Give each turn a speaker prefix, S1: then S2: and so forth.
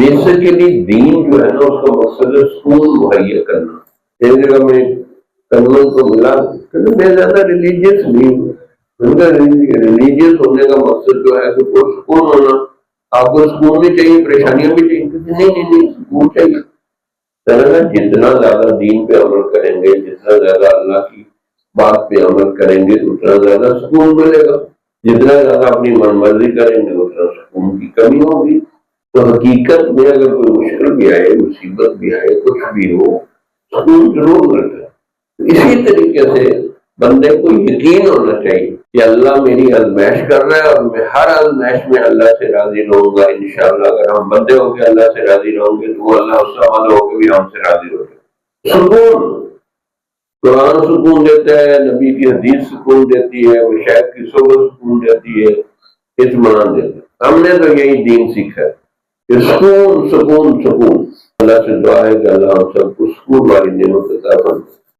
S1: Basically then جو ہے نا اس کا مقصد ہے سکون مہیا کرنا. ایک جگہ میں کنون کو ملا کہ میں زیادہ ریلیجیس نہیں ہوں. ان کا ریلیجیس ہونے کا مقصد جو ہے کہ کوئی سکون ہونا. آپ کو سکون بھی چاہیے, پریشانیاں بھی چاہیے. نہیں, سکون چاہیے. جتنا زیادہ دین پہ عمل کریں گے, جتنا زیادہ اللہ کی بات پہ عمل کریں گے, اتنا زیادہ سکون ملے گا. جتنا زیادہ اپنی من مرضی کریں گے اتنا سکون کی کمی ہوگی. تو حقیقت میں اگر کوئی مشکل بھی آئے, مصیبت بھی آئے, کچھ بھی ہو, سکون ضرور ملتا ہے. اسی طریقے سے بندے کو یقین ہونا چاہیے کہ اللہ میری آزمائش کر رہا ہے اور میں ہر آزمائش میں اللہ سے راضی رہوں گا انشاءاللہ. اگر ہم بندے ہو کے اللہ سے راضی رہوں گے تو وہ اللہ اس سے ہو کے بھی ہم سے راضی ہو گے. سکون, قرآن سکون دیتا ہے, نبی کی حدیث سکون دیتی ہے, مشائخ کی صحبت سکون دیتی ہے, اطمینان دیتا ہے. ہم نے تو یہی دین سیکھا ہے کہ سکون سکون سکون. اللہ سے دعا ہے کہ اللہ ہم سب کو سکون والی نعمت عطا فرمائے.